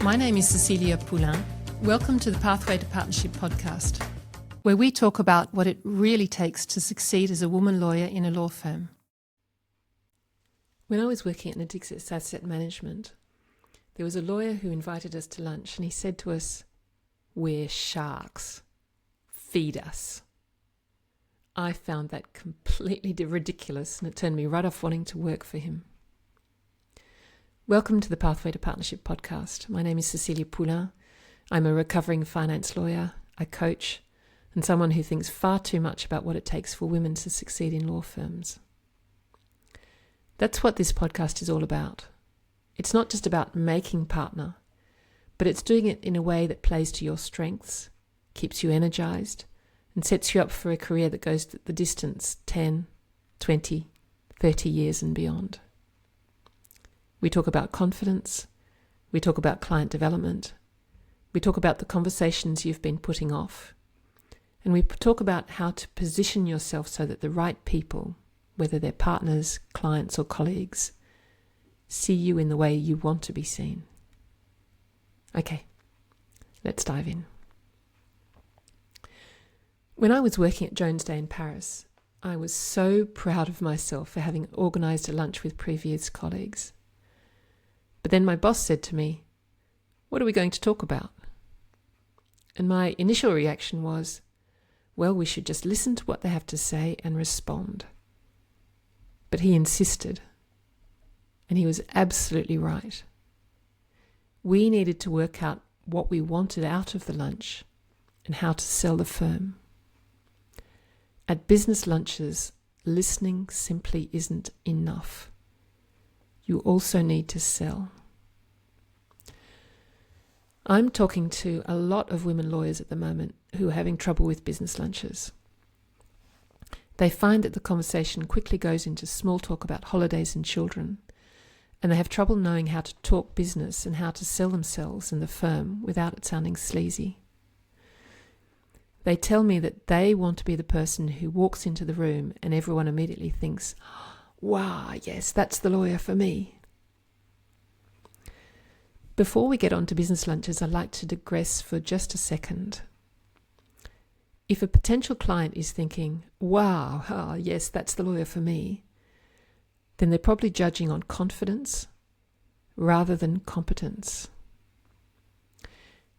My name is Cecilia Poullain. Welcome to the Pathway to Partnership podcast, where we talk about what it really takes to succeed as a woman lawyer in a law firm. When I was working at Natixis Asset Management, there was a lawyer who invited us to lunch and he said to us, "We're sharks. Feed us." I found that completely ridiculous and it turned me right off wanting to work for him. Welcome to the Pathway to Partnership podcast. My name is Cecilia Poullain. I'm a recovering finance lawyer, a coach, and someone who thinks far too much about what it takes for women to succeed in law firms. That's what this podcast is all about. It's not just about making partner, but it's doing it in a way that plays to your strengths, keeps you energized, and sets you up for a career that goes the distance 10, 20, 30 years and beyond. We talk about confidence, we talk about client development, we talk about the conversations you've been putting off, and we talk about how to position yourself so that the right people, whether they're partners, clients or colleagues, see you in the way you want to be seen. Okay, let's dive in. When I was working at Jones Day in Paris, I was so proud of myself for having organised a lunch with previous colleagues. But then my boss said to me, "What are we going to talk about?" And my initial reaction was, well, we should just listen to what they have to say and respond. But he insisted, and he was absolutely right. We needed to work out what we wanted out of the lunch and how to sell the firm. At business lunches, listening simply isn't enough. You also need to sell. I'm talking to a lot of women lawyers at the moment who are having trouble with business lunches. They find that the conversation quickly goes into small talk about holidays and children, and they have trouble knowing how to talk business and how to sell themselves and the firm without it sounding sleazy. They tell me that they want to be the person who walks into the room and everyone immediately thinks, "Wow, yes, that's the lawyer for me." Before we get on to business lunches, I'd like to digress for just a second. If a potential client is thinking, "Wow, yes, that's the lawyer for me," then they're probably judging on confidence rather than competence.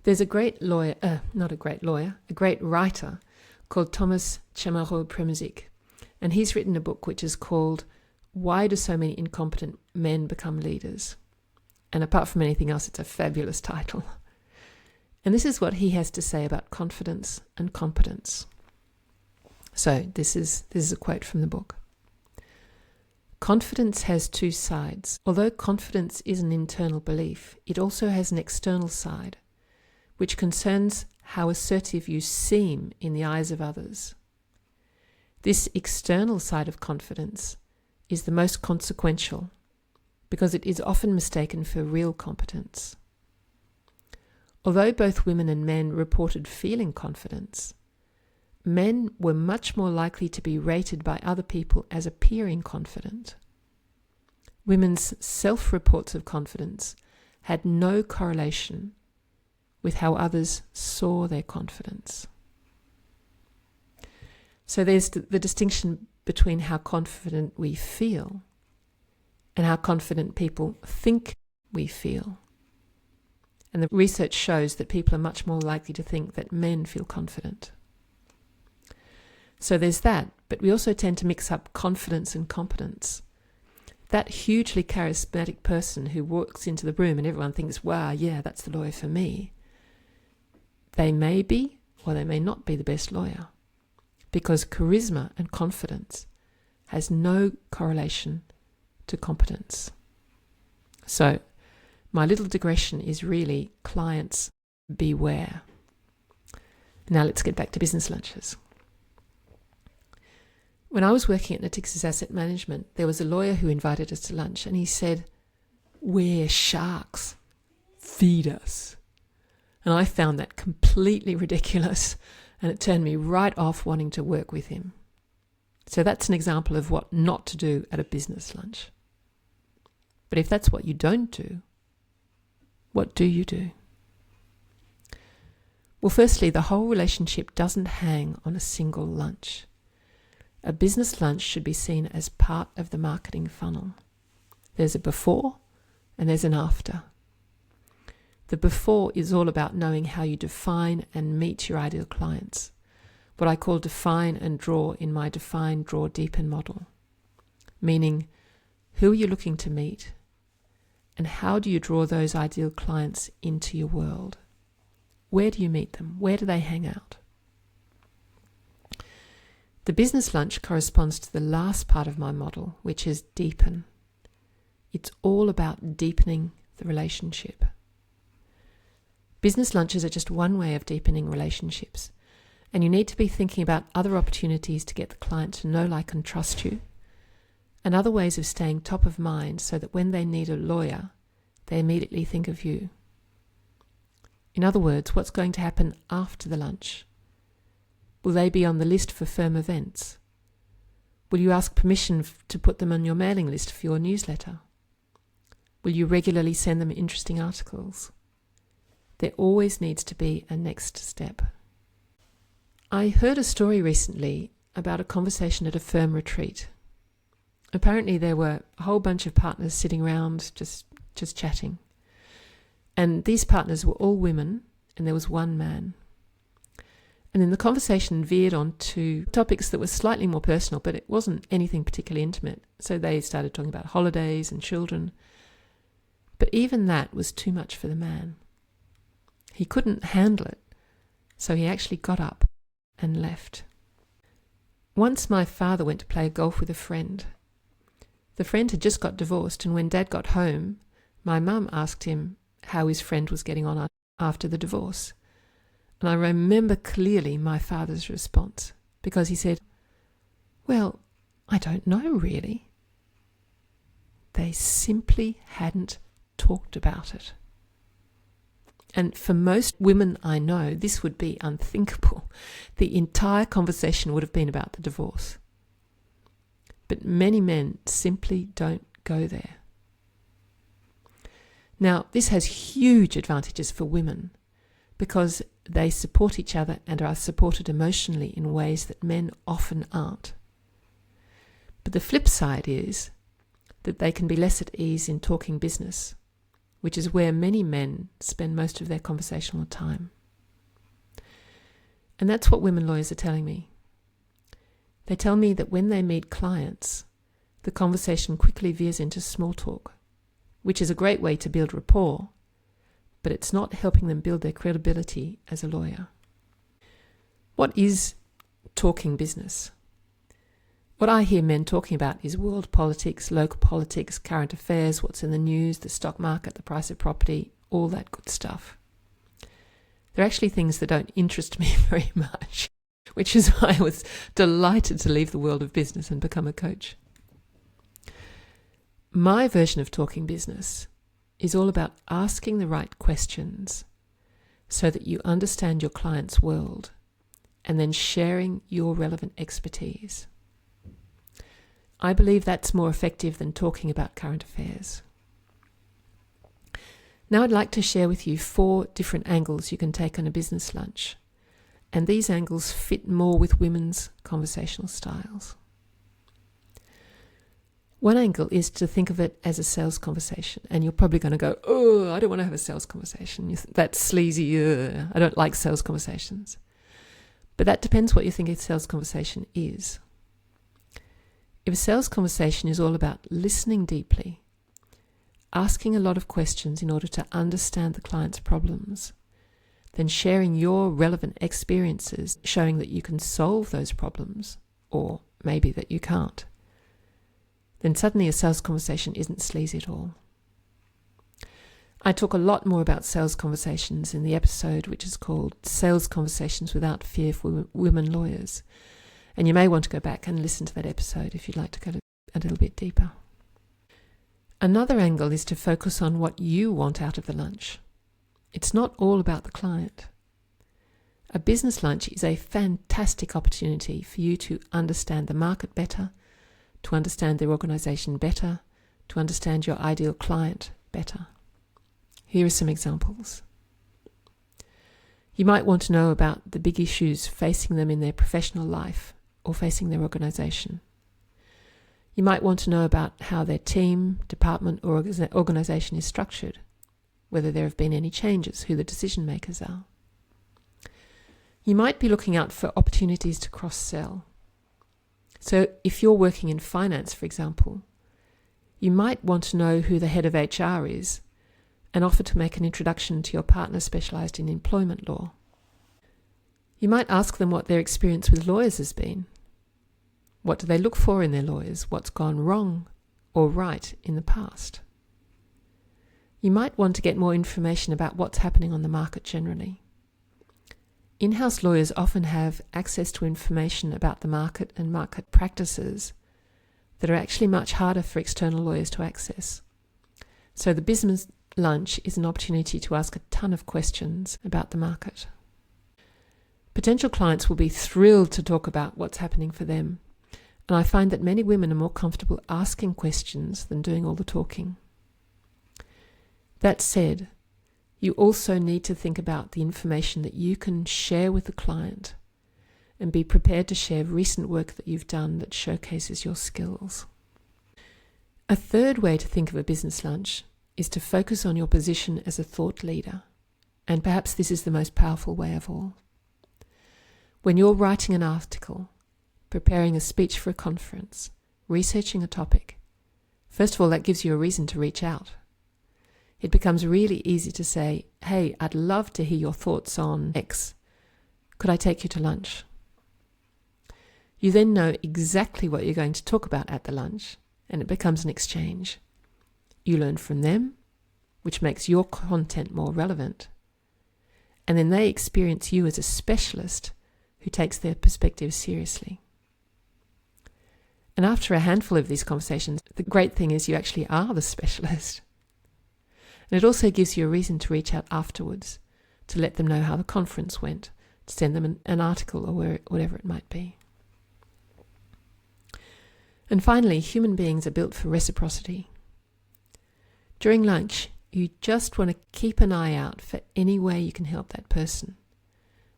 There's a great writer called Thomas Chamareau-Premuzic, and he's written a book which is called "Why Do So Many Incompetent Men Become Leaders?" And apart from anything else, it's a fabulous title. And this is what he has to say about confidence and competence. So this is a quote from the book. "Confidence has two sides. Although confidence is an internal belief, it also has an external side, which concerns how assertive you seem in the eyes of others. This external side of confidence is the most consequential because it is often mistaken for real competence. Although both women and men reported feeling confidence, men were much more likely to be rated by other people as appearing confident. Women's self-reports of confidence had no correlation with how others saw their confidence." So there's the distinction between how confident we feel and how confident people think we feel. And the research shows that people are much more likely to think that men feel confident. So there's that, but we also tend to mix up confidence and competence. That hugely charismatic person who walks into the room and everyone thinks, "Wow, yeah, that's the lawyer for me." They may be or they may not be the best lawyer, because charisma and confidence has no correlation to competence. So my little digression is really, clients, beware. Now let's get back to business lunches. When I was working at Natixis Asset Management, there was a lawyer who invited us to lunch and he said, "We're sharks. Feed us." And I found that completely ridiculous and it turned me right off wanting to work with him. So that's an example of what not to do at a business lunch. But if that's what you don't do, What do you do? Well, firstly, the whole relationship doesn't hang on a single lunch. A business lunch should be seen as part of the marketing funnel. There's a before and there's an after. The before is all about knowing how you define and meet your ideal clients, what I call define and draw in my define, draw, deepen model. Meaning, who are you looking to meet and how do you draw those ideal clients into your world? Where do you meet them? Where do they hang out? The business lunch corresponds to the last part of my model, which is deepen. It's all about deepening the relationship. Business lunches are just one way of deepening relationships, and you need to be thinking about other opportunities to get the client to know, like, and trust you, and other ways of staying top of mind so that when they need a lawyer, they immediately think of you. In other words, what's going to happen after the lunch? Will they be on the list for firm events? Will you ask permission to put them on your mailing list for your newsletter? Will you regularly send them interesting articles? There always needs to be a next step. I heard a story recently about a conversation at a firm retreat. Apparently there were a whole bunch of partners sitting around just chatting. And these partners were all women, and there was one man. And then the conversation veered on to topics that were slightly more personal, but it wasn't anything particularly intimate. So they started talking about holidays and children. But even that was too much for the man. He couldn't handle it, so he actually got up and left. Once my father went to play golf with a friend. The friend had just got divorced, and when Dad got home, my mum asked him how his friend was getting on after the divorce. And I remember clearly my father's response, because he said, "Well, I don't know really." They simply hadn't talked about it. And for most women I know, this would be unthinkable. The entire conversation would have been about the divorce. But many men simply don't go there. Now, this has huge advantages for women because they support each other and are supported emotionally in ways that men often aren't. But the flip side is that they can be less at ease in talking business, which is where many men spend most of their conversational time. And that's what women lawyers are telling me. They tell me that when they meet clients, the conversation quickly veers into small talk, which is a great way to build rapport, but it's not helping them build their credibility as a lawyer. What is talking business? What I hear men talking about is world politics, local politics, current affairs, what's in the news, the stock market, the price of property, all that good stuff. They're actually things that don't interest me very much, which is why I was delighted to leave the world of business and become a coach. My version of talking business is all about asking the right questions so that you understand your client's world and then sharing your relevant expertise. I believe that's more effective than talking about current affairs. Now I'd like to share with you 4 different angles you can take on a business lunch, and these angles fit more with women's conversational styles. One angle is to think of it as a sales conversation, and you're probably going to go, "Oh, I don't want to have a sales conversation. That's sleazy. I don't like sales conversations." But that depends what you think a sales conversation is. If a sales conversation is all about listening deeply, asking a lot of questions in order to understand the client's problems, then sharing your relevant experiences, showing that you can solve those problems, or maybe that you can't, then suddenly a sales conversation isn't sleazy at all. I talk a lot more about sales conversations in the episode which is called Sales Conversations Without Fear for Women Lawyers. And you may want to go back and listen to that episode if you'd like to go a little bit deeper. Another angle is to focus on what you want out of the lunch. It's not all about the client. A business lunch is a fantastic opportunity for you to understand the market better, to understand their organization better, to understand your ideal client better. Here are some examples. You might want to know about the big issues facing them in their professional life or facing their organisation. You might want to know about how their team, department or organisation is structured, whether there have been any changes, who the decision makers are. You might be looking out for opportunities to cross-sell. So if you're working in finance, for example, you might want to know who the head of HR is and offer to make an introduction to your partner specialised in employment law. You might ask them what their experience with lawyers has been. What do they look for in their lawyers? What's gone wrong or right in the past? You might want to get more information about what's happening on the market generally. In-house lawyers often have access to information about the market and market practices that are actually much harder for external lawyers to access. So the business lunch is an opportunity to ask a ton of questions about the market. Potential clients will be thrilled to talk about what's happening for them, and I find that many women are more comfortable asking questions than doing all the talking. That said, you also need to think about the information that you can share with the client and be prepared to share recent work that you've done that showcases your skills. A third way to think of a business lunch is to focus on your position as a thought leader, and perhaps this is the most powerful way of all. When you're writing an article, preparing a speech for a conference, researching a topic, first of all, that gives you a reason to reach out. It becomes really easy to say, hey, I'd love to hear your thoughts on X. Could I take you to lunch? You then know exactly what you're going to talk about at the lunch, and it becomes an exchange. You learn from them, which makes your content more relevant. And then they experience you as a specialist who takes their perspective seriously. And after a handful of these conversations, the great thing is you actually are the specialist. And it also gives you a reason to reach out afterwards, to let them know how the conference went, to send them an article or whatever it might be. And finally, human beings are built for reciprocity. During lunch, you just want to keep an eye out for any way you can help that person,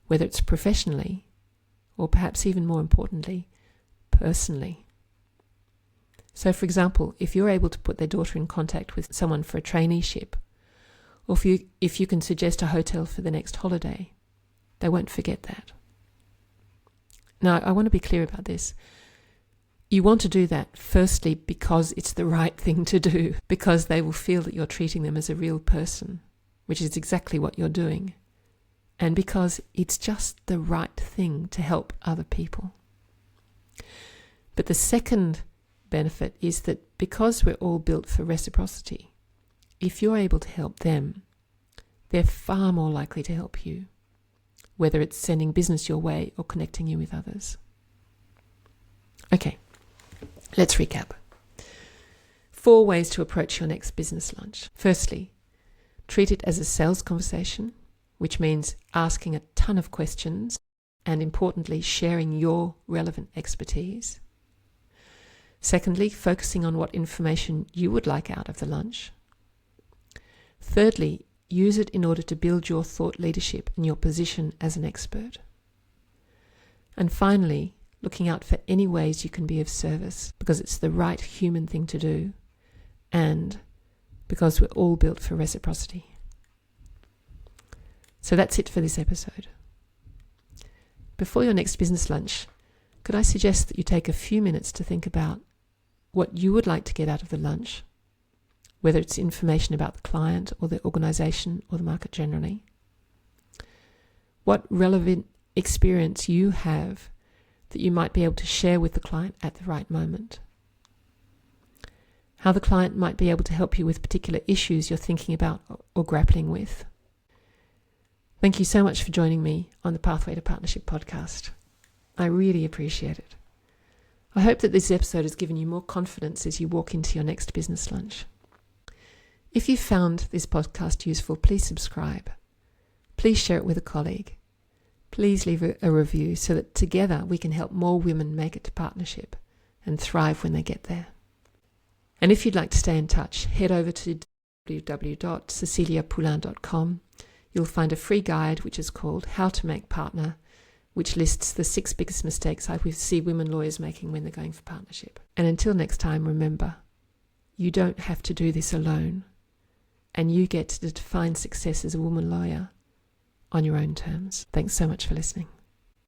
whether it's professionally or perhaps even more importantly, personally. So for example, if you're able to put their daughter in contact with someone for a traineeship, or if you can suggest a hotel for the next holiday, they won't forget that. Now, I want to be clear about this. You want to do that firstly because it's the right thing to do, because they will feel that you're treating them as a real person, which is exactly what you're doing, and because it's just the right thing to help other people. But the second benefit is that because we're all built for reciprocity, if you're able to help them, they're far more likely to help you, whether it's sending business your way or connecting you with others. Okay, let's recap. 4 ways to approach your next business lunch. Firstly, treat it as a sales conversation, which means asking a ton of questions and, importantly, sharing your relevant expertise. Secondly, focusing on what information you would like out of the lunch. Thirdly, use it in order to build your thought leadership and your position as an expert. And finally, looking out for any ways you can be of service, because it's the right human thing to do, and because we're all built for reciprocity. So that's it for this episode. Before your next business lunch, could I suggest that you take a few minutes to think about what you would like to get out of the lunch, whether it's information about the client or the organisation or the market generally, what relevant experience you have that you might be able to share with the client at the right moment, how the client might be able to help you with particular issues you're thinking about or grappling with. Thank you so much for joining me on the Pathway to Partnership podcast. I really appreciate it. I hope that this episode has given you more confidence as you walk into your next business lunch. If you found this podcast useful, please subscribe. Please share it with a colleague. Please leave a review so that together we can help more women make it to partnership and thrive when they get there. And if you'd like to stay in touch, head over to www.ceciliapoullain.com, you'll find a free guide which is called How to Make Partner, which lists the 6 biggest mistakes I see women lawyers making when they're going for partnership. And until next time, remember, you don't have to do this alone, and you get to define success as a woman lawyer on your own terms. Thanks so much for listening.